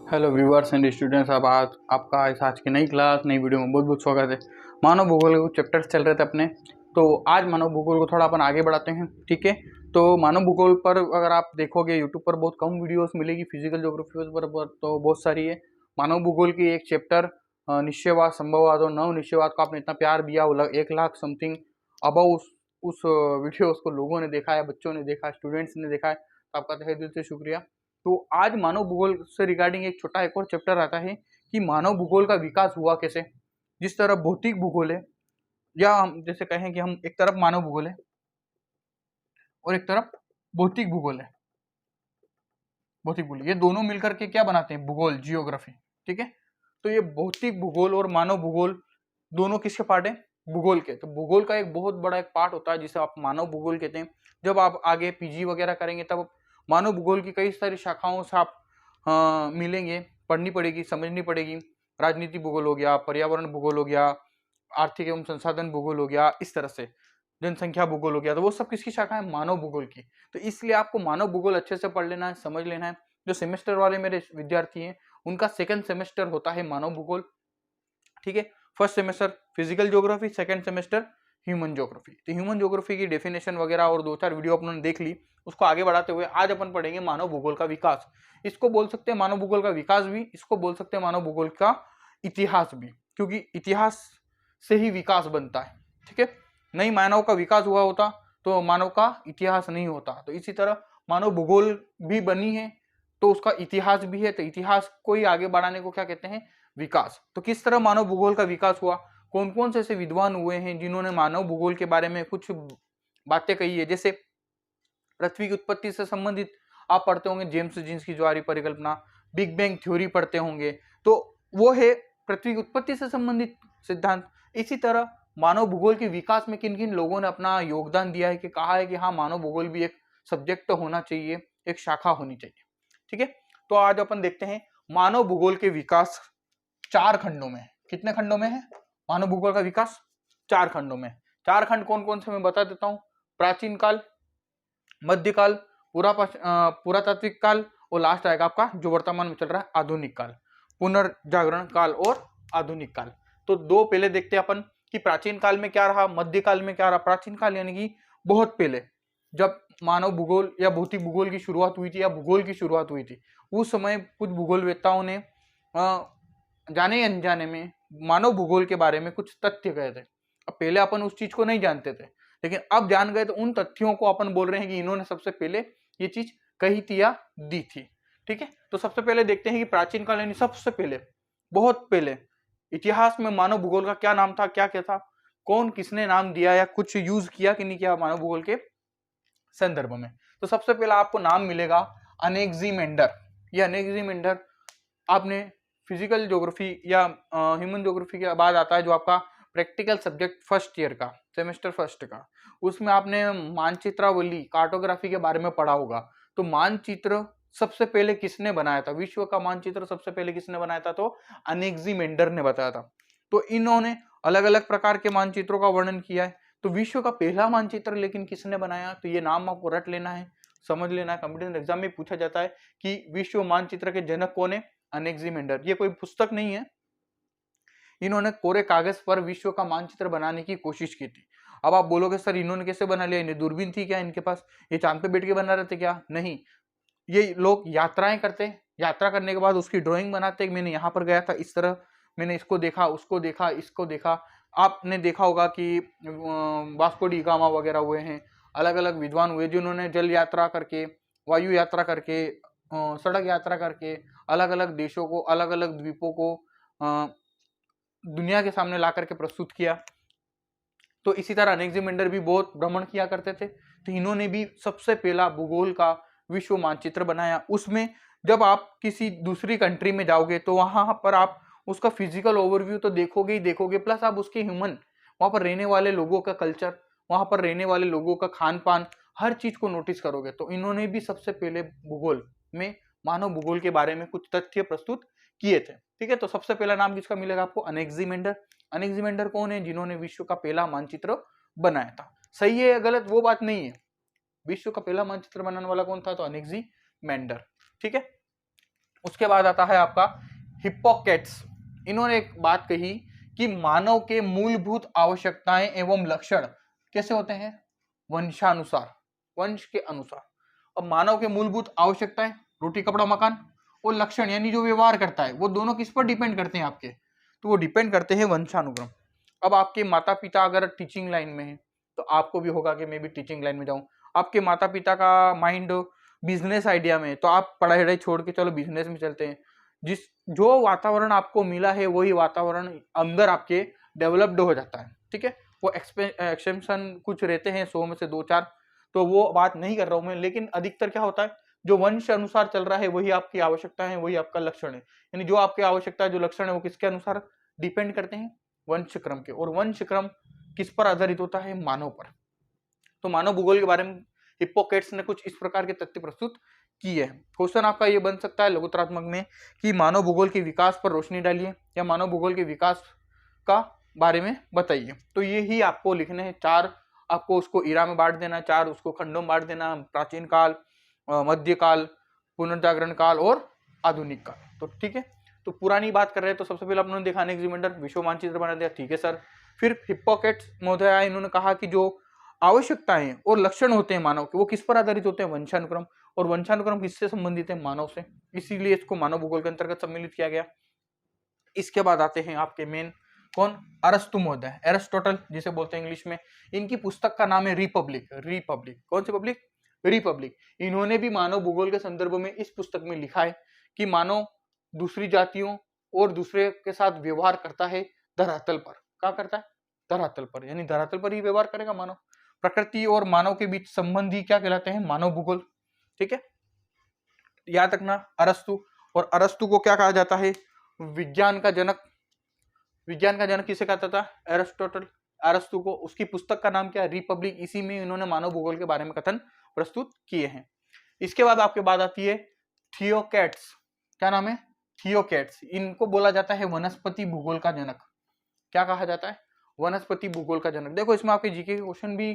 Hello viewers and students, अब आपका आज की नई क्लास नई वीडियो में बहुत बहुत स्वागत है। मानव भूगोल के कुछ चैप्टर्स चल रहे थे अपने, तो आज मानव भूगोल को थोड़ा अपन आगे बढ़ाते हैं। ठीक है, तो मानव भूगोल पर अगर आप देखोगे यूट्यूब पर बहुत कम वीडियोस मिलेगी, फिजिकल ज्योग्राफी पर तो बहुत सारी है। मानव भूगोल की एक चैप्टर निश्चयवाद, संभववाद और नव निश्चयवाद को आपने इतना प्यार दिया, 1 लाख समथिंग अबव उस वीडियो को लोगों ने देखा है, बच्चों ने देखा है, स्टूडेंट्स ने देखा है, तो आपका तहे दिल से शुक्रिया। तो आज मानव भूगोल से रिगार्डिंग एक और चैप्टर आता है कि मानव भूगोल का विकास हुआ कैसे। जिस तरह भौतिक भूगोल है, या हम जैसे कहें कि हम एक तरफ मानव भूगोल है और एक तरफ भौतिक भूगोल है। भौतिक भूगोल ये दोनों मिलकर के क्या बनाते हैं? भूगोल, जियोग्राफी। ठीक है, तो ये भौतिक भूगोल और मानव भूगोल दोनों किसके पार्ट है? भूगोल के। तो भूगोल का एक बहुत बड़ा एक पार्ट होता है जिसे आप मानव भूगोल कहते हैं। जब आप आगे पीजी वगैरह करेंगे तब मानव भूगोल की कई सारी शाखाओं से आप मिलेंगे, पढ़नी पड़ेगी, समझनी पड़ेगी। राजनीति भूगोल हो गया, पर्यावरण भूगोल हो गया, आर्थिक एवं संसाधन भूगोल हो गया, इस तरह से जनसंख्या भूगोल हो गया। तो वो सब किसकी शाखा है? मानव भूगोल की। तो इसलिए आपको मानव भूगोल अच्छे से पढ़ लेना है, समझ लेना है। जो सेमेस्टर वाले मेरे विद्यार्थी हैं उनका सेकंड सेमेस्टर होता है मानव भूगोल। ठीक है, first semester physical geography, second semester human geography. तो ह्यूमन ज्योग्राफी की डेफिनेशन वगैरह और 2-4 वीडियो अपन ने देख ली। उसको आगे बढ़ाते हुए आज अपन पढ़ेंगे मानव भूगोल का विकास। इसको बोल सकते हैं मानव भूगोल का विकास भी, इसको बोल सकते हैं मानव भूगोल का इतिहास भी, क्योंकि इतिहास से ही विकास बनता है। ठीक है, नहीं मानव का विकास हुआ होता तो मानव का इतिहास नहीं होता। तो इसी तरह मानव भूगोल भी बनी है तो उसका इतिहास भी है। तो इतिहास को ही आगे बढ़ाने को क्या कहते हैं? विकास। तो किस तरह मानव भूगोल का विकास हुआ, कौन कौन से ऐसे विद्वान हुए हैं जिन्होंने मानव भूगोल के बारे में कुछ बातें कही है। जैसे पृथ्वी की उत्पत्ति से संबंधित आप पढ़ते होंगे जेम्स जीन्स की ज्वारीय परिकल्पना, बिग बैंग थ्योरी पढ़ते होंगे, तो वो है पृथ्वी की उत्पत्ति से संबंधित सिद्धांत। इसी तरह मानव भूगोल के विकास में किन किन लोगों ने अपना योगदान दिया है, कि कहा है कि हाँ मानव भूगोल भी एक सब्जेक्ट होना चाहिए, एक शाखा होनी चाहिए। ठीक है, तो आज अपन देखते हैं मानव भूगोल के विकास 4 खंडों में। कितने खंडों में है मानव भूगोल का विकास? 4 खंडों में। 4 खंड कौन कौन से मैं बता देता हूं। प्राचीन काल, मध्यकाल, पुरातात्विक काल और लास्ट आएगा आपका जो वर्तमान में चल रहा है आधुनिक काल। पुनर्जागरण काल और आधुनिक काल। तो दो पहले देखते हैं अपन कि प्राचीन काल में क्या रहा, मध्यकाल में क्या रहा। प्राचीन काल यानी कि बहुत पहले, जब मानव भूगोल या भौतिक भूगोल की शुरुआत हुई थी या भूगोल की शुरुआत हुई थी, उस समय कुछ भूगोलवेत्ताओं ने जाने अनजाने में मानव भूगोल के बारे में कुछ तथ्य कहे थे। अब पहले अपन उस चीज को नहीं जानते थे, लेकिन अब जान गए। तो उन तथ्यों को अपन बोल रहे हैं कि इन्होंने सबसे पहले ये चीज कही थी या दी थी। ठीक है, तो सबसे पहले देखते हैं कि प्राचीन काल यानी सबसे पहले, बहुत पहले इतिहास में मानव भूगोल का क्या नाम था, क्या क्या था, कौन किसने नाम दिया या कुछ यूज किया कि नहीं किया मानव भूगोल के संदर्भ में। तो सबसे पहला आपको नाम मिलेगा अनेक्सिमेंडर। ये अनेक्सिमेंडर आपने फिजिकल ज्योग्राफी या ह्यूमन ज्योग्राफी के बाद आता है जो आपका प्रैक्टिकल सब्जेक्ट फर्स्ट ईयर का, सेमेस्टर फर्स्ट का, उसमें आपने मानचित्रावली, कार्टोग्राफी के बारे में पढ़ा होगा। तो मानचित्र सबसे पहले किसने बनाया था? विश्व का मानचित्र सबसे पहले किसने बनाया था? तो अनेक्सिमेंडर ने बताया था। तो इन्होंने अलग अलग प्रकार के मानचित्रों का वर्णन किया है। तो विश्व का पहला मानचित्र लेकिन किसने बनाया? तो ये नाम आपको रट लेना है, समझ लेना है। कॉम्पिटिशन एग्जाम में पूछा जाता है कि विश्व मानचित्र के जनक कौन है? अनेक्सिमेंडर। ये कोई पुस्तक नहीं है, इन्होंने कोरे कागज पर विश्व का मानचित्र बनाने की कोशिश की थी। अब आप बोलोगे सर इन्होंने कैसे बना लिया, इन्हें दूरबीन थी क्या इनके पास, ये चांद पे बैठ के बना रहे थे क्या? नहीं, ये लोग यात्राएं करते, यात्रा करने के बाद उसकी ड्राइंग बनाते। मैंने यहाँ पर गया था, इस तरह मैंने इसको देखा, उसको देखा, इसको देखा। आपने देखा होगा कि वास्को डी गामा वगैरह हुए हैं, अलग अलग विद्वान हुए जिन्होंने जल यात्रा करके, वायु यात्रा करके, सड़क यात्रा करके अलग अलग देशों को, अलग अलग द्वीपों को दुनिया के सामने ला करके प्रस्तुत किया। तो इसी तरह अनेक्सिमेंडर भी बहुत भ्रमण किया करते थे। तो इन्होंने भी सबसे पहला भूगोल का विश्व मानचित्र बनाया। उसमें जब आप किसी दूसरी कंट्री में जाओगे तो वहां पर आप उसका फिजिकल ओवरव्यू तो देखोगे ही देखोगे, प्लस आप उसके ह्यूमन, वहां पर रहने वाले लोगों का कल्चर, वहां पर रहने वाले लोगों का खान पान, हर चीज को नोटिस करोगे। तो इन्होंने भी सबसे पहले भूगोल में, मानव भूगोल के बारे में कुछ तथ्य प्रस्तुत किए थे। ठीक है, तो सबसे पहला नाम किसका मिलेगा आपको? अनेक्सिमेंडर। अनेक्सिमेंडर कौन है? जिन्होंने विश्व का पहला मानचित्र बनाया था। सही है या गलत वो बात नहीं है, विश्व का पहला मानचित्र बनाने वाला कौन था? तो अनेक्सिमेंडर। ठीक है, उसके बाद आता है आपका हिप्पोक्रेट्स। इन्होंने एक बात कही कि मानव के मूलभूत आवश्यकताएं एवं लक्षण कैसे होते हैं, वंशानुसार, वंश के अनुसार। अब मानव के मूलभूत आवश्यकताएं रोटी कपड़ा मकान, और लक्षण यानी जो व्यवहार करता है, वो दोनों किस पर डिपेंड करते हैं आपके, तो वो डिपेंड करते हैं वंशानुक्रम। अब आपके माता पिता अगर टीचिंग लाइन में है तो आपको भी होगा कि मैं भी टीचिंग लाइन में जाऊं। आपके माता पिता का माइंड बिजनेस आइडिया में, तो आप पढ़ाई वढ़ाई छोड़ के चलो बिजनेस में चलते हैं। जिस जो वातावरण आपको मिला है वही वातावरण अंदर आपके डेवलप्ड हो जाता है, ठीक है। वो एक्सेप्शन कुछ रहते हैं 100 में से 2-4, तो वो बात नहीं कर रहा हूं मैं, लेकिन अधिकतर क्या होता है, जो वंश अनुसार चल रहा है वही आपकी आवश्यकता है, वही आपका लक्षण है। यानी जो आपकी आवश्यकता है, जो लक्षण है, वो किसके अनुसार डिपेंड करते हैं, वंश क्रम के। और वंश क्रम किस पर आधारित होता है, मानव पर। तो मानव भूगोल के बारे में हिप्पोक्रेट्स ने कुछ इस प्रकार के तथ्य प्रस्तुत किए हैं। क्वेश्चन आपका ये बन सकता है लघुत्तरात्मक में कि मानव भूगोल के विकास पर रोशनी डालिए, या मानव भूगोल के विकास का बारे में बताइए। तो ये ही आपको लिखने हैं। 4 आपको उसको इरा में बांट देना, 4 उसको खंडों में बांट देना, प्राचीन काल, मध्यकाल, पुनर्जागरण काल और आधुनिक काल। तो ठीक है, तो पुरानी बात कर रहे हैं तो सबसे पहले अपने देखा एनेक्सिमेंडर विश्व मानचित्र बना दिया, ठीक है सर। फिर हिप्पोक्रेट्स महोदय इन्होंने कहा कि जो आवश्यकताएं और लक्षण होते हैं मानव के, वो किस पर आधारित होते हैं, वंशानुक्रम। और वंशानुक्रम किससे संबंधित है, मानव से, इसीलिए इसको मानव भूगोल के अंतर्गत सम्मिलित किया गया। इसके बाद आते हैं आपके मेन कौन, अरस्तु महोदय, एरिस्टोटल जिसे बोलते हैं इंग्लिश में। इनकी पुस्तक का नाम है रिपब्लिक। रिपब्लिक कौन सी पब्लिक, रिपब्लिक। इन्होंने भी मानव भूगोल के संदर्भ में इस पुस्तक में लिखा है कि मानव दूसरी जातियों और दूसरे के साथ व्यवहार करता है धरातल पर। क्या करता है, धरातल पर, यानी धरातल पर ही व्यवहार करेगा मानव। प्रकृति और मानव के बीच संबंधी क्या कहलाते हैं, मानव भूगोल, ठीक है। याद रखना अरस्तु, और अरस्तु को क्या कहा जाता है, विज्ञान का जनक। विज्ञान का जनक किसे कहता था, एरिस्टोटल। अरस्तु को, उसकी पुस्तक का नाम क्या है, रिपब्लिक। इसी में इन्होंने मानव भूगोल के बारे में कथन प्रस्तुत किए हैं। इसके बाद आपके बाद आती है थियोक्रेट्स। क्या नाम है, थियोक्रेट्स। इनको बोला जाता है वनस्पति भूगोल का जनक। क्या कहा जाता है, वनस्पति भूगोल का जनक। देखो इसमें आपके जीके के क्वेश्चन भी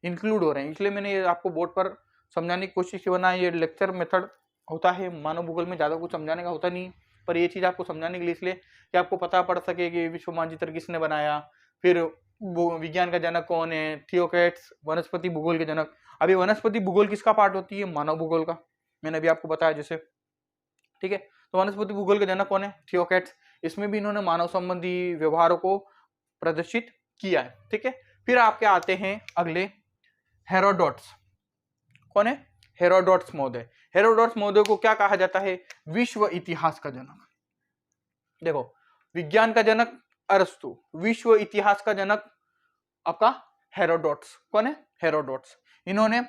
इंक्लूड हो रहे हैं, इसलिए मैंने ये आपको बोर्ड पर समझाने की कोशिश की, वरना ये लेक्चर मेथड होता है मानव भूगोल में, ज्यादा कुछ समझाने का होता नहीं, पर ये चीज आपको समझाने के लिए, इसलिए कि आपको पता पड़ सके कि विश्व मानचित्र किसने बनाया, फिर विज्ञान का जनक कौन है, थियोक्रेट्स, वनस्पति भूगोल के जनक। अभी वनस्पति भूगोल किसका पार्ट होती है, मानव भूगोल का, मैंने अभी आपको बताया जैसे, ठीक है। तो वनस्पति भूगोल के जनक कौन है, थियोक्रेट्स। इसमें भी इन्होंने मानव संबंधी व्यवहारों को प्रदर्शित किया है, ठीक है। फिर आपके आते हैं अगले हेरोडोट्स। कौन है, हेरोडोट्स महोदय। हेरोडोट्स महोदय को क्या कहा जाता है, विश्व इतिहास का जनक। देखो विज्ञान का जनक अरस्तु, विश्व इतिहास का जनक आपका हेरोडोट्स। कौन है, हेरोडोट्स। इन्होंने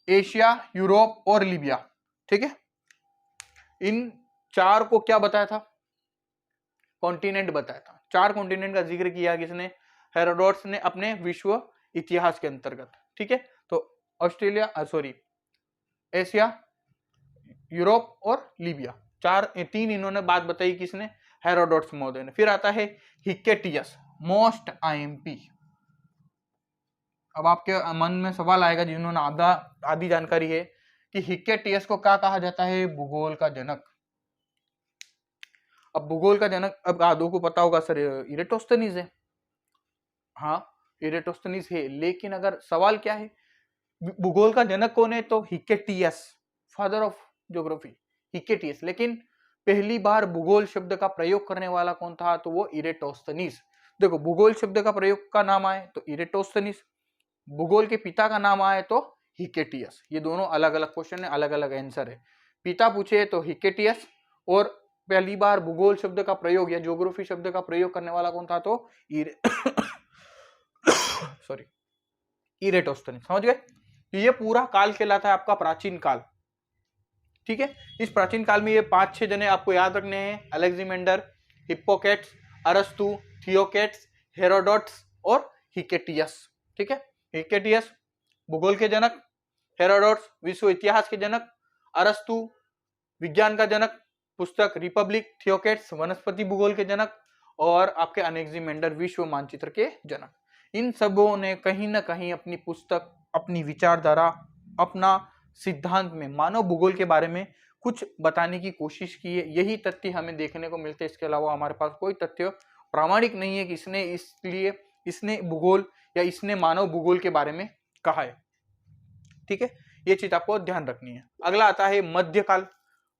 एशिया, यूरोप और लीबिया, ठीक है, इन 4 को क्या बताया था, कॉन्टिनेंट बताया था। 4 कॉन्टिनेंट का जिक्र किया किसने, हेरोडोट्स ने अपने विश्व इतिहास के अंतर्गत, ठीक है। तो ऑस्ट्रेलिया, सॉरी, एशिया, यूरोप और लीबिया, 3 इन्होंने बात बताई किसने, हेरोडोट्स महोदय ने। फिर आता है हिक्केटियस, मोस्ट आईएमपी। अब आपके मन में सवाल आएगा जिन्होंने आधी जानकारी है कि हिक्केटियस को क्या कहा जाता है, भूगोल का जनक। अब भूगोल का जनक, अब आदो को पता होगा सर, इरेटोस्थनीज है। हाँ इरेटोस्थनीज है, लेकिन अगर सवाल क्या है, भूगोल का जनक कौन है, तो हिक्केटियस, फादर ऑफ ज्योग्राफी, हिक्केटियस। लेकिन पहली बार भूगोल शब्द का प्रयोग करने वाला कौन था, तो वो इरेटोस्थनीज। देखो भूगोल शब्द का प्रयोग का नाम आए तो इरेटोस्थनीज, भूगोल के पिता का नाम आए तो हिक्केटियस। ये दोनों अलग अलग क्वेश्चन है, अलग अलग आंसर है। पिता पूछे तो हिक्केटियस, और पहली बार भूगोल शब्द का प्रयोग या ज्योग्राफी शब्द का प्रयोग करने वाला कौन था, तो सॉरी, इरेटोस्थनीज। समझ गए, ये पूरा काल कहलाता है आपका प्राचीन काल, ठीक है। इस प्राचीन काल में ये 5-6 जने आपको याद रखने हैं, अलेक्जेंडर, हिप्पोक्रेट्स, अरस्तु, थियोक्रेट्स, हेरोडोट्स और हिक्केटियस, ठीक है। हिक्केटियस भूगोल के जनक, हेरोडोट्स विश्व इतिहास के जनक, अरस्तु विज्ञान का जनक, पुस्तक रिपब्लिक, थियोक्रेट्स वनस्पति भूगोल के जनक, और आपके अलेक्जेंडर विश्व मानचित्र के जनक। इन सबों ने कहीं ना कहीं अपनी पुस्तक, अपनी विचारधारा, अपना सिद्धांत में मानव भूगोल के बारे में कुछ बताने की कोशिश की है, यही तथ्य हमें देखने को मिलते हैं। इसके अलावा हमारे पास कोई तथ्य प्रामाणिक नहीं है कि इसने भूगोल या इसने मानव भूगोल के बारे में कहा है। ठीक है, ये चीज आपको ध्यान रखनी है। अगला आता है मध्यकाल।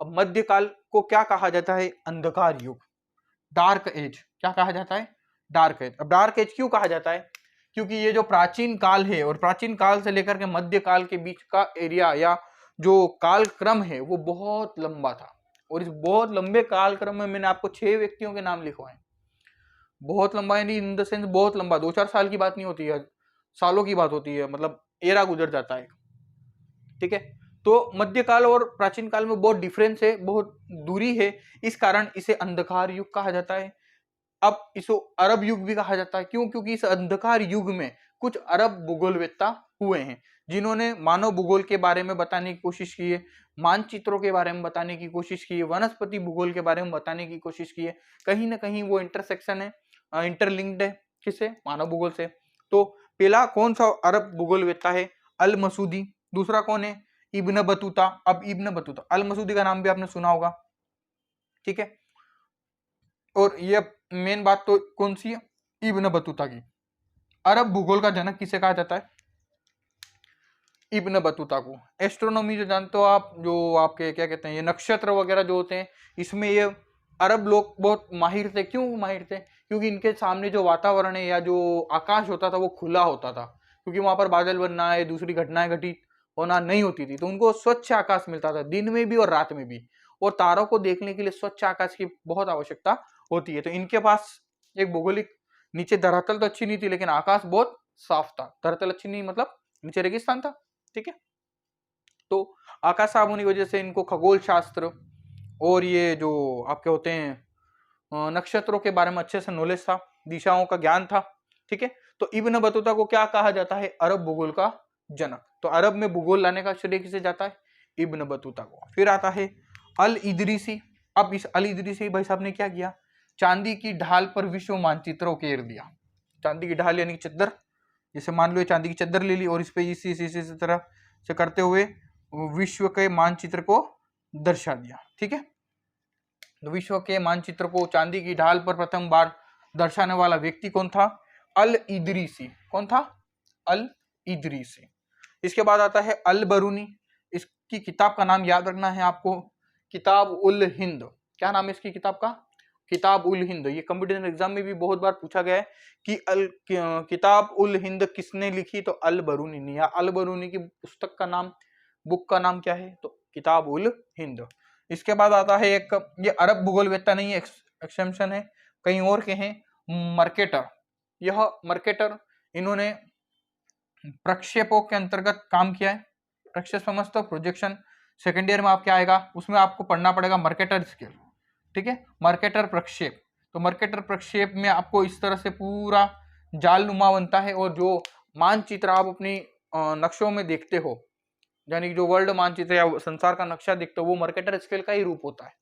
अब मध्यकाल को क्या कहा जाता है? अंधकार युग, डार्क एज। क्या कहा जाता है? Dark age. अब डार्क एज क्यों कहा जाता है? क्योंकि ये जो प्राचीन काल है और प्राचीन काल से लेकर के मध्य काल के बीच का एरिया या जो काल क्रम है वो बहुत लंबा था। और इस बहुत लंबे काल क्रम में मैंने आपको 6 व्यक्तियों के नाम लिखवाए। बहुत लंबा यानी इन द सेंस बहुत लंबा, 2-4 साल की बात नहीं होती है, सालों की बात होती है, मतलब एरा गुजर जाता है। ठीक है, तो मध्यकाल और प्राचीन काल में बहुत डिफरेंस है, बहुत दूरी है, इस कारण इसे अंधकार युग कहा जाता है। अब इसको अरब युग भी कहा जाता है। क्यों? क्योंकि इस अंधकार युग में कुछ अरब भूगोलवेत्ता हुए हैं जिन्होंने मानव भूगोल के बारे में बताने की कोशिश की है, मानचित्रों के बारे में बताने की कोशिश की है, वनस्पति भूगोल के बारे में बताने की कोशिश की है। कहीं ना कहीं वो इंटरसेक्शन है, इंटरलिंक्ड है किससे? मानव भूगोल से। तो पहला कौन सा अरब भूगोलवेत्ता है? अल मसूदी। दूसरा कौन है? Ibn Battuta. अब इब्न बतूता, अल मसूदी का नाम भी आपने सुना होगा। ठीक है, और ये मेन बात तो कौन सी है? इब्न बतूता की। अरब भूगोल का जनक किसे कहा जाता है? इब्न बतूता को। एस्ट्रोनॉमी जो जानते हो आप, जो आपके क्या कहते हैं, ये नक्षत्र वगैरह जो होते हैं, इसमें ये अरब लोग बहुत माहिर थे। क्यों माहिर थे? क्योंकि इनके सामने जो वातावरण है या जो आकाश होता था वो खुला होता था, क्योंकि वहां पर बादल बनना है, दूसरी घटनाएं घटित होना नहीं होती थी, तो उनको स्वच्छ आकाश मिलता था दिन में भी और रात में भी। और तारों को देखने के लिए स्वच्छ आकाश की बहुत आवश्यकता होती है। तो इनके पास एक भौगोलिक, नीचे धरातल तो अच्छी नहीं थी लेकिन आकाश बहुत साफ था। धरातल अच्छी नहीं मतलब नीचे रेगिस्तान था। ठीक है, तो आकाश साफ होने की वजह से इनको खगोल शास्त्र और ये जो आपके होते हैं नक्षत्रों के बारे में अच्छे से नॉलेज था, दिशाओं का ज्ञान था। ठीक है, तो इब्न बतूता को क्या कहा जाता है? अरब भूगोल का जनक। तो अरब में भूगोल लाने का श्रेय किसे जाता है? इब्न बतूता को। फिर आता है अल इदरीसी। अब इस अल इदरीसी भाई साहब ने क्या किया? चांदी की ढाल पर विश्व मानचित्र उकेर दिया। चांदी की ढाल यानी चद्दर, जैसे मान लो चांदी की चद्दर ले ली और इस पे इसी तरह से करते हुए विश्व के मानचित्र को दर्शा दिया। ठीक है, तो विश्व के मानचित्र को चांदी की ढाल पर प्रथम बार दर्शाने वाला व्यक्ति कौन था? अल इदरीसी। कौन था? अल इदरीसी। इसके बाद आता है अल बरूनी। इसकी किताब का नाम याद रखना है आपको, किताब उल हिंद। क्या नाम है इसकी किताब का? किताब उल हिंद। ये कंपटीशन एग्जाम में भी बहुत बार पूछा गया है कि किताब उल हिंद किसने लिखी? तो अल बरूनी ने। या अल बरूनी की पुस्तक का नाम, बुक का नाम क्या है? तो किताब उल हिंद। इसके बाद आता है एक, ये अरब भूगोलवेत्ता नहीं है, एक्सेप्शन है, कहीं और के हैं, मर्केटर। यह मर्केटर, इन्होंने प्रक्षेपों के अंतर्गत काम किया है। प्रक्षेप समझते हो? प्रोजेक्शन। सेकेंड ईयर में आप क्या आएगा, उसमें आपको पढ़ना पड़ेगा मर्केटर स्केल। ठीक है, मर्केटर प्रक्षेप। तो मर्केटर प्रक्षेप में आपको इस तरह से पूरा जालनुमा बनता है, और जो मानचित्र आप अपनी नक्शों में देखते हो, यानी कि जो वर्ल्ड मानचित्र या संसार का नक्शा देखते हो, वो मर्केटर स्केल का ही रूप होता है,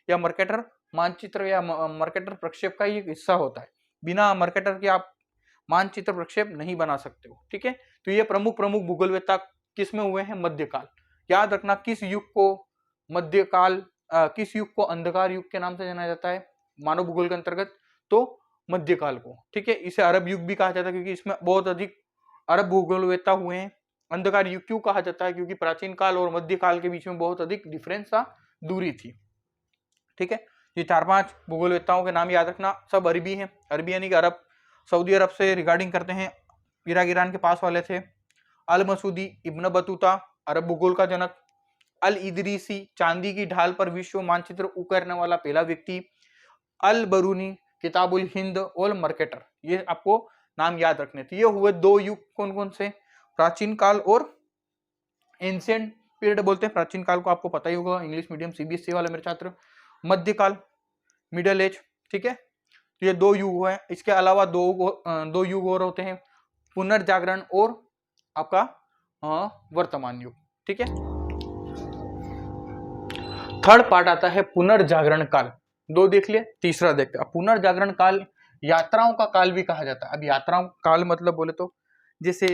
या मर्केटर मानचित्र या मर्केटर प्रक्षेप का ही एक हिस्सा होता है। बिना मर्केटर के आप मानचित्र प्रक्षेप नहीं बना सकते हो। ठीक है, तो ये प्रमुख भूगोलवेत्ता किस में हुए हैं? मध्यकाल। याद रखना, किस युग को मध्यकाल, किस युग को अंधकार युग के नाम से जाना जाता है मानव भूगोल के अंतर्गत? तो मध्यकाल को। ठीक है, इसे अरब युग भी कहा जाता है क्योंकि इसमें बहुत अधिक अरब भूगोलवेत्ता हुए हैं। अंधकार युग क्यों कहा जाता है? क्योंकि प्राचीन काल और मध्यकाल के बीच में बहुत अधिक डिफरेंस था, दूरी थी। ठीक है, ये 4-5 भूगोलवेत्ताओं के नाम याद रखना, सब अरबी हैं। अरबी यानी कि अरब, सऊदी अरब से रिगार्डिंग करते हैं, इराक ईरान के पास वाले थे। अल मसूदी, इब्न बतूता, अरब भूगोल का जनक। अल इदरीसी, चांदी की ढाल पर विश्व मानचित्र उकेरने वाला पहला व्यक्ति। अल बरूनी, किताबुल हिंद और मर्केटर। ये आपको नाम याद रखने थे। ये हुए 2 युग, कौन कौन से? प्राचीन काल और एंशिएंट पीरियड बोलते हैं प्राचीन काल को, आपको पता ही होगा, इंग्लिश मीडियम सीबीएसई वाले मेरे छात्र। मध्यकाल, मिडल एज। ठीक है, तो ये 2 युग है। इसके अलावा दो युग और होते हैं, पुनर्जागरण और आपका वर्तमान युग। ठीक है, थर्ड पार्ट आता है पुनर्जागरण काल। 2 देख लिए, तीसरा देखते हैं। पुनर्जागरण काल यात्राओं का काल भी कहा जाता है। अब यात्राओं का काल मतलब बोले तो जैसे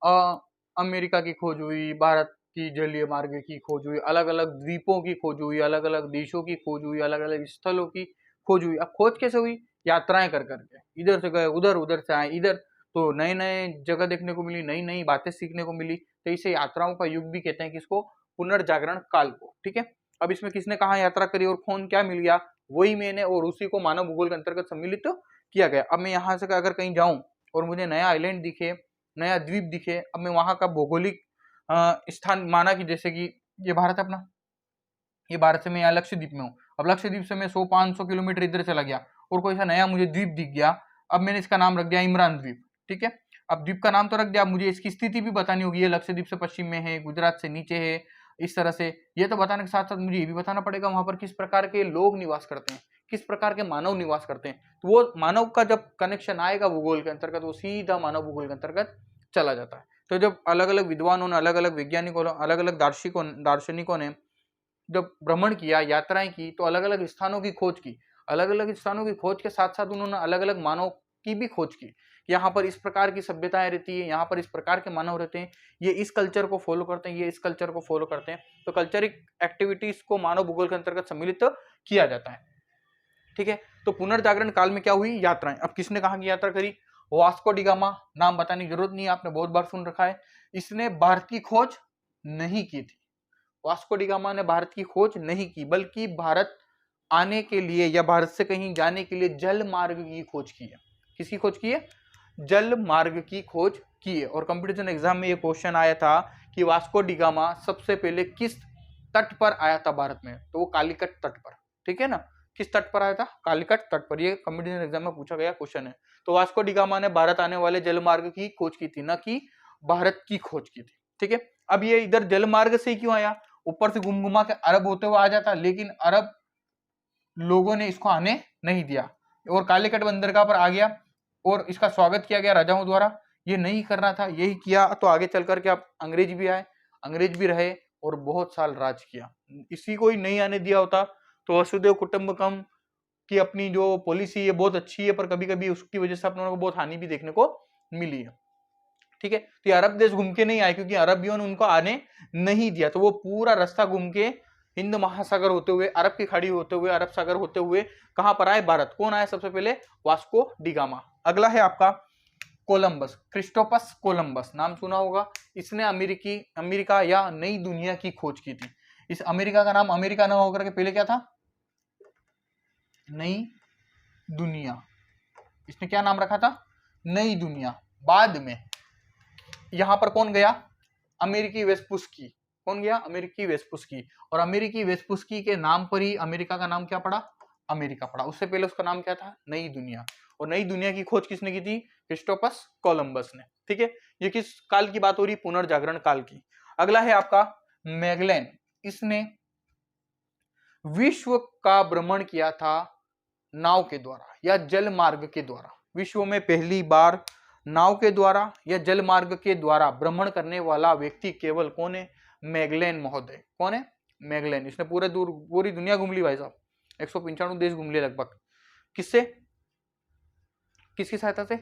अमेरिका की खोज हुई, भारत कि जलीय मार्ग की खोज हुई, अलग अलग द्वीपों की खोज हुई, अलग अलग देशों की खोज हुई, अलग अलग स्थलों की खोज हुई। अब खोज कैसे हुई? यात्राएं कर करके, इधर से गए उधर, उधर से आए इधर, तो नए नए जगह देखने को मिली, नई नई बातें सीखने को मिली। तो इसे यात्राओं का युग भी कहते हैं, किसको? पुनर्जागरण काल को। ठीक है, अब इसमें किसने कहाँ यात्रा करी और कौन क्या मिल गया, वही मैंने, और उसी को मानव भूगोल के अंतर्गत सम्मिलित किया गया। अब मैं यहाँ से अगर कहीं जाऊं और मुझे नया आइलैंड दिखे, नया द्वीप दिखे, अब मैं वहां का भौगोलिक स्थान माना कि जैसे कि ये भारत है अपना, ये भारत से मैं यहाँ लक्षद्वीप में हूँ, अब लक्षद्वीप से मैं 100-500 किलोमीटर इधर चला गया और कोई सा नया मुझे द्वीप दिख गया, अब मैंने इसका नाम रख दिया इमरान द्वीप। ठीक है, अब द्वीप का नाम तो रख दिया, अब मुझे इसकी स्थिति भी बतानी होगी, ये लक्षद्वीप से पश्चिम में है, गुजरात से नीचे है, इस तरह से। ये तो बताने के साथ साथ मुझे ये भी बताना पड़ेगा वहां पर किस प्रकार के लोग निवास करते हैं, किस प्रकार के मानव निवास करते हैं। तो वो मानव का जब कनेक्शन आएगा भूगोल के अंतर्गत, वो सीधा मानव भूगोल के अंतर्गत चला जाता है। तो जब अलग अलग विद्वानों ने, अलग अलग वैज्ञानिकों ने, अलग अलग दार्शनिकों ने जब भ्रमण किया, यात्राएं की, तो अलग अलग स्थानों की खोज की। अलग अलग स्थानों की खोज के साथ साथ उन्होंने अलग अलग मानव की भी खोज की। यहाँ पर इस प्रकार की सभ्यताएं रहती है, यहाँ पर इस प्रकार के मानव रहते हैं, ये इस कल्चर को फॉलो करते हैं, ये इस कल्चर को फॉलो करते हैं। तो कल्चरिक एक्टिविटीज को मानव भूगोल के अंतर्गत सम्मिलित किया जाता है। ठीक है, तो पुनर्जागरण काल में क्या हुई? यात्राएं। अब किसने कहाँ की यात्रा करी? वास्को डी गामा, नाम बताने की जरूरत नहीं है, आपने बहुत बार सुन रखा है। इसने भारत की खोज नहीं की थी। वास्को डी गामा ने भारत की खोज नहीं की, बल्कि भारत आने के लिए या भारत से कहीं जाने के लिए जल मार्ग की खोज की है। किसकी खोज की है? जल मार्ग की खोज की है। और कंपटीशन एग्जाम में ये क्वेश्चन आया था कि वास्को डी गामा सबसे पहले किस तट पर आया था भारत में? तो वो कालीकट तट पर। ठीक है ना, किस तट पर आया था? कालीकट तट पर। ये कंपटीशन एग्जाम में पूछा गया क्वेश्चन है। तो वास्को डी गामा ने भारत आने वाले जल मार्ग की खोज की थी, न कि भारत की खोज की थी। ठीक है, अब ये इधर जल मार्ग से क्यों आया? ऊपर से घूम घुमा के अरब होते हुए आ जाता, लेकिन अरब लोगों ने इसको आने नहीं दिया और कालीकट बंदरगाह पर आ गया और इसका स्वागत किया गया राजाओं द्वारा। ये नहीं करना था, यही किया तो आगे चल करके अब अंग्रेज भी आए, अंग्रेज भी रहे और बहुत साल राज किया। इसी को ही नहीं आने दिया होता तो वसुदेव कुटुंबकम की अपनी जो पॉलिसी है बहुत अच्छी है, पर कभी कभी उसकी वजह से अपनों को बहुत हानि भी देखने को मिली है। ठीक है, तो ये अरब देश घूम के नहीं आए, क्योंकि अरबियों ने उनको आने नहीं दिया। तो वो पूरा रास्ता घूम के हिंद महासागर होते हुए, अरब की खाड़ी होते हुए, अरब सागर होते हुए कहां पर आए? भारत। कौन आया सबसे पहले? Vasco D gamma. अगला है आपका कोलंबस, क्रिस्टोफस कोलंबस, नाम सुना होगा। इसने अमेरिका या नई दुनिया की खोज की थी। इस अमेरिका का नाम अमेरिका ना होकर के पहले क्या था? नई दुनिया। इसने क्या नाम रखा था? नई दुनिया। बाद में यहां पर कौन गया? अमेरिकी वेस्पुस्की। कौन गया? अमेरिकी वेस्पुस्की। और अमेरिकी वेस्पुस्की के नाम पर ही अमेरिका का नाम क्या पड़ा? अमेरिका पड़ा। उससे पहले उसका नाम क्या था? नई दुनिया। और नई दुनिया की खोज किसने की थी? क्रिस्टोफस कोलंबस ने। ठीक है, ये किस काल की बात हो रही? पुनर्जागरण काल की। अगला है आपका मैगलेन। इसने विश्व का भ्रमण किया था नाव के द्वारा या जल मार्ग के द्वारा। विश्व में पहली बार नाव के द्वारा या जल मार्ग के द्वारा भ्रमण करने वाला व्यक्ति केवल कौन है? मैगलेन महोदय। कौन है? मैगलेन। इसने पूरी दुनिया घूम ली भाई साहब, 195 देश घूम लिए लगभग। किससे? किसकी सहायता से?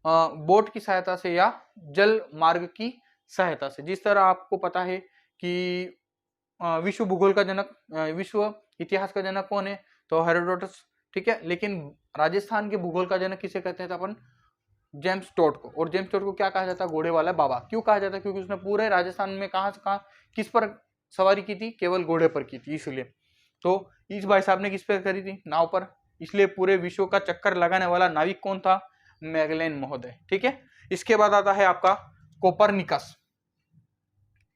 बोट की सहायता से या जल मार्ग की सहायता से। जिस तरह आपको पता है कि विश्व भूगोल का जनक, विश्व इतिहास का जनक कौन है? तो हेरोडोटस। ठीक है, लेकिन राजस्थान के भूगोल का जनक किसे कहते हैं अपन? जेम्स टोड को। और जेम्स टोड को क्या कहा जाता है? घोड़े वाला बाबा। क्यों कहा जाता है? क्योंकि उसने पूरे राजस्थान में कहां से कहां किस पर सवारी की थी? केवल घोड़े पर की थी, इसलिए। तो इस भाई साहब ने किस पर करी थी? नाव पर। इसलिए पूरे विश्व का चक्कर लगाने वाला नाविक कौन था? मैगलेन महोदय। ठीक है, इसके बाद आता है आपका कोपरनिकस।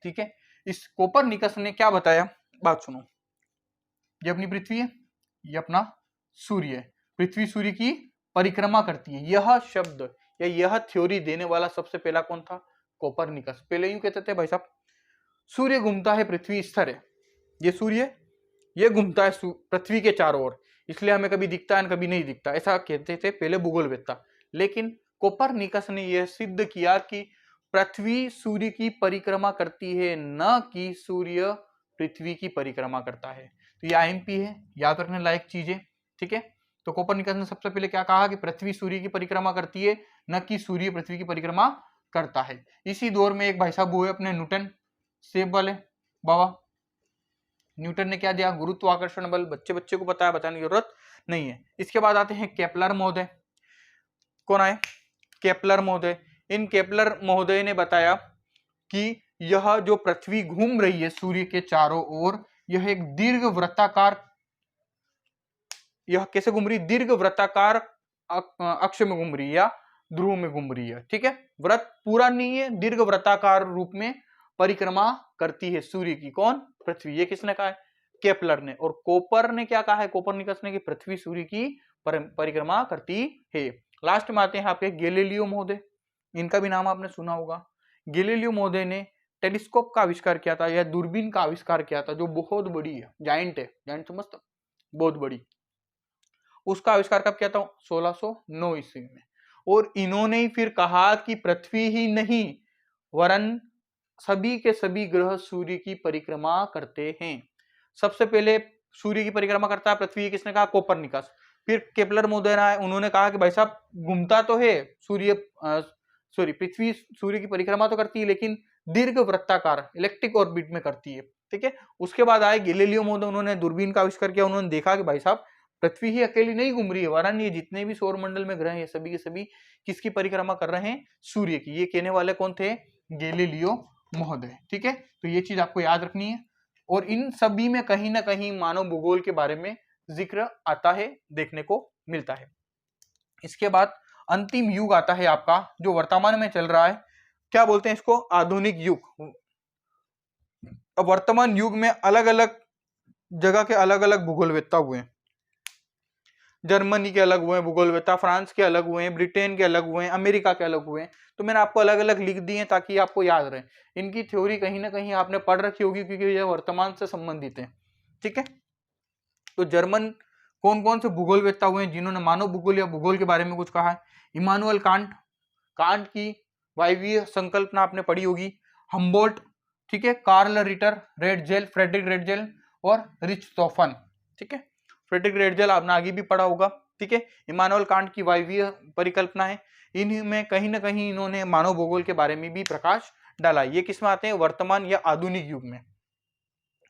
ठीक है, इस कोपरनिकस ने क्या बताया? बात सुनो। ये अपनी पृथ्वी है, ये अपना सूर्य है। पृथ्वी सूर्य की परिक्रमा करती है। यह शब्द या यह थ्योरी देने वाला सबसे पहला कौन था? कोपरनिकस। पहले यूं कहते थे भाई साहब, सूर्य घूमता है, पृथ्वी स्थिर है। ये सूर्य ये घूमता है पृथ्वी के चारों ओर, इसलिए हमें कभी दिखता है कभी नहीं दिखता, ऐसा कहते थे पहले भूगोलवेत्ता। लेकिन कोपरनिकस ने यह सिद्ध किया कि पृथ्वी सूर्य की परिक्रमा करती है, न कि सूर्य पृथ्वी की परिक्रमा करता है। तो ये आईएमपी है, याद रखने लायक चीज है। ठीक है, तो कोपरनिकस ने सबसे पहले क्या कहा कि पृथ्वी सूर्य की परिक्रमा करती है, न कि सूर्य पृथ्वी की परिक्रमा करता है। इसी दौर में एक भाई साहब हुए अपने न्यूटन, सेब वाले, बाबा न्यूटन ने क्या दिया, गुरुत्वाकर्षण बल। बच्चे को पता है, बताने की जरूरत नहीं है। इसके बाद आते हैं केपलर महोदय। कौन आए, केपलर महोदय। इन केपलर महोदय ने बताया कि यह जो पृथ्वी घूम रही है सूर्य के चारों ओर, यह एक दीर्घ वृत्ताकार, यह कैसे घूम रही, दीर्घ वृत्ताकार अक्ष में घूम रही है या ध्रुव में घूम रही है। ठीक है, वृत्त पूरा नहीं है, दीर्घ वृत्ताकार रूप में परिक्रमा करती है सूर्य की। कौन, पृथ्वी। ये किसने कहा है, केपलर ने। और कोपर ने क्या कहा है, कोपरनिकस ने, कि पृथ्वी सूर्य की परिक्रमा करती है। लास्ट में आते हैं आपके गैलीलियो महोदय। इनका भी नाम आपने सुना होगा। गैलीलियो महोदय ने टेलीस्कोप का आविष्कार किया था, या दूरबीन का आविष्कार किया था, जो बहुत बड़ी है, जाइंट है, जाइंट समझते, बहुत बड़ी। उसका आविष्कार कब किया था, 1609 ईस्वी में। और इन्होंने ही फिर कहा कि पृथ्वी ही नहीं वरन सभी के सभी ग्रह सूर्य की परिक्रमा करते हैं। सबसे पहले सूर्य की परिक्रमा करता है पृथ्वी, किसने कहा, कोपरनिकस। फिर केपलर महोदय आए, उन्होंने कहा कि भाई साहब घूमता तो है सूर्य, पृथ्वी सूर्य की परिक्रमा तो करती है, लेकिन दीर्घ वृत्ताकार इलेक्ट्रिक ऑर्बिट में करती है। ठीक है, उसके बाद आए गैलीलियो महोदय, उन्होंने दूरबीन का आविष्कार किया। उन्होंने देखा कि भाई साहब पृथ्वी ही अकेली नहीं घूम रही है, वरन ये जितने भी सौर मंडल में ग्रह हैं, सभी के सभी किसकी परिक्रमा कर रहे हैं, सूर्य की। ये कहने वाले कौन थे, गैलीलियो महोदय। ठीक है, तो ये चीज आपको याद रखनी है। और इन सभी में कहीं ना कहीं मानव भूगोल के बारे में जिक्र आता है, देखने को मिलता है। इसके बाद अंतिम युग आता है आपका, जो वर्तमान में चल रहा है। क्या बोलते हैं इसको, आधुनिक युग। अब वर्तमान युग में अलग अलग जगह के अलग अलग भूगोलवेत्ता हुए हैं। जर्मनी के अलग हुए हैं भूगोलवेत्ता, फ्रांस के अलग हुए हैं, ब्रिटेन के अलग हुए हैं, अमेरिका के अलग हुए हैं। तो मैंने आपको अलग अलग लिख दिए ताकि आपको याद रहे। इनकी थ्योरी कहीं ना कहीं आपने पढ़ रखी होगी, क्योंकि ये वर्तमान से संबंधित है। ठीक है, तो जर्मन कौन कौन से भूगोलवेत्ता हुए हैं जिन्होंने मानव भूगोल या भूगोल के बारे में कुछ कहा है। इमानुएल कांट, कांट की वायवीय संकल्पना आपने पढ़ी होगी। हम्बोल्ट, ठीक है, Carl Ritter, Ratzel, Friedrich Ratzel और रिचटोफन। ठीक है, फ्रेडरिक रेडजेल आपने आगे भी पढ़ा होगा। ठीक है, इमानुएल कांट की वायवीय परिकल्पना है। इनमें कहीं ना कहीं इन्होंने मानव भूगोल के बारे में भी प्रकाश डाला। ये किसमें आते हैं, वर्तमान या आधुनिक युग में।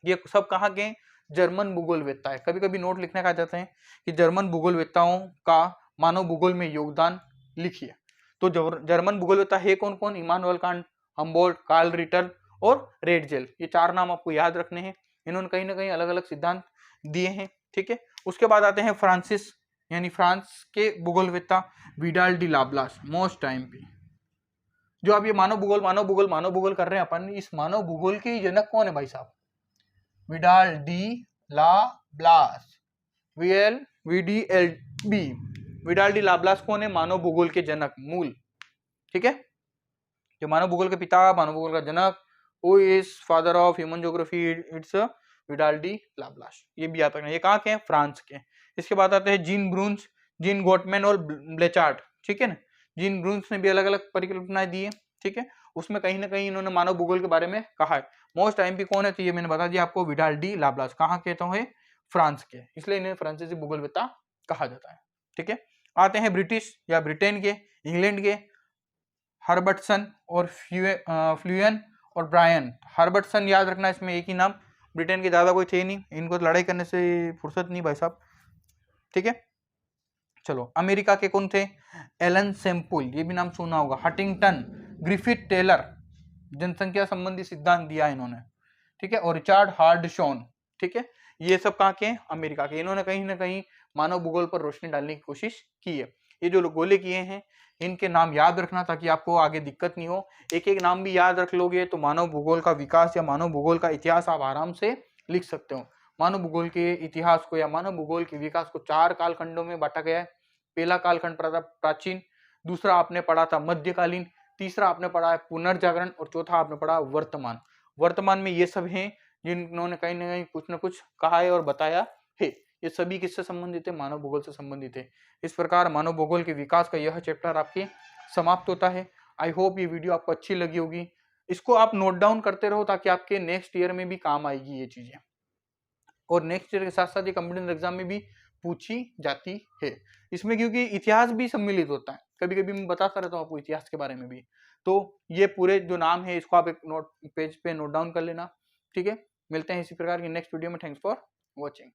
ये सब कहाँ के, जर्मन भूगोलवेत्ता है। कभी कभी नोट लिखने का चाहते हैं कि जर्मन भूगोलवेत्ताओं का मानव भूगोल में योगदान लिखिए। तो जर्मन भूगोलवेत्ता है कौन कौन, Immanuel Kant, Humboldt, Carl Ritter और रेडजेल। ये चार नाम आपको याद रखने हैं। इन्होंने कहीं ना कहीं अलग अलग सिद्धांत दिए हैं। ठीक है, उसके बाद आते हैं फ्रांसिस, यानी फ्रांस के भूगोलवेत्ता Vidal de Laplace. Most time पे जो आप ये मानव भूगोल कर रहे हैं अपन, इस मानव भूगोल के जनक कौन है भाई साहब, Widal de Laplace, VLVDLB। Widal de Laplace कौन है, मानव भूगोल के जनक, मूल। ठीक है, जो मानव भूगोल के पिता, मानव भूगोल का जनक, who is father of human geography, it's Vidal de Laplace. ये भी याद रखना। ये कहाँ के हैं, फ्रांस के। इसके बाद आते हैं जीन ब्रून्स, जीन गोटमैन और ब्लेचार्ड। ठीक है ना, जीन ब्रून्स ने भी अलग अलग परिकल्पनाएं दी है। ठीक है, उसमें कहीं ना कहीं इन्होंने मानव भूगोल के बारे में कहा है। मोस्ट आईएमपी कौन है, तो ये मैंने बता दिया आपको, विडाल डी लाप्लास। कहाँ के तो है, फ्रांस के, इसलिए इन्हें फ्रांसीसी भूगोलवेत्ता कहा जाता है। ठीक है, आते हैं ब्रिटिश या ब्रिटेन के, इंग्लैंड के, हर्बर्टसन और फ्लूएन और ब्रायन। हर्बर्टसन याद रखना, इसमें एक ही नाम। ब्रिटेन के ज्यादा कोई थे नहीं, इनको लड़ाई करने से फुर्सत नहीं भाई साहब। ठीक है, चलो अमेरिका के कौन थे, एलन सैम्पुल, ये भी नाम सुना होगा। हटिंगटन, ग्रिफिथ टेलर, जनसंख्या संबंधी सिद्धांत दिया इन्होंने। ठीक है, और रिचार्ड हार्डशॉन। ठीक है, ये सब कहाँ के, अमेरिका के। इन्होंने कहीं ना कहीं मानव भूगोल पर रोशनी डालने की कोशिश की है। ये जो गोले किए हैं, इनके नाम याद रखना ताकि आपको आगे दिक्कत नहीं हो। एक एक नाम भी याद रख लोगे तो मानव भूगोल का विकास या मानव भूगोल का इतिहास आप आराम से लिख सकते हो। मानव भूगोल के इतिहास को या मानव भूगोल के विकास को 4 कालखंडों में बांटा गया है। पहला कालखंड पढ़ा था प्राचीन, दूसरा आपने पढ़ा था मध्यकालीन, तीसरा आपने पढ़ा है पुनर्जागरण, और चौथा आपने पढ़ा वर्तमान। वर्तमान में ये सब हैं जिन्होंने कहीं ना कहीं कुछ न कुछ कहा है और बताया है। ये सभी किससे संबंधित है, मानव भूगोल से संबंधित है। इस प्रकार मानव भूगोल के विकास का यह चैप्टर आपके समाप्त होता है। आई होप ये वीडियो आपको अच्छी लगी होगी। इसको आप नोट डाउन करते रहो ताकि आपके नेक्स्ट ईयर में भी काम आएगी ये चीजें, और नेक्स्ट ईयर के साथ साथ ये कॉम्पिटिटिव एग्जाम में भी पूछी जाती है इसमें, क्योंकि इतिहास भी सम्मिलित होता है। कभी कभी मैं बताता रहता हूँ आपको इतिहास के बारे में भी। तो ये पूरे जो नाम है इसको आप एक नोट पेज पे नोट डाउन कर लेना। ठीक है, मिलते हैं इसी प्रकार की नेक्स्ट वीडियो में। Thanks for watching.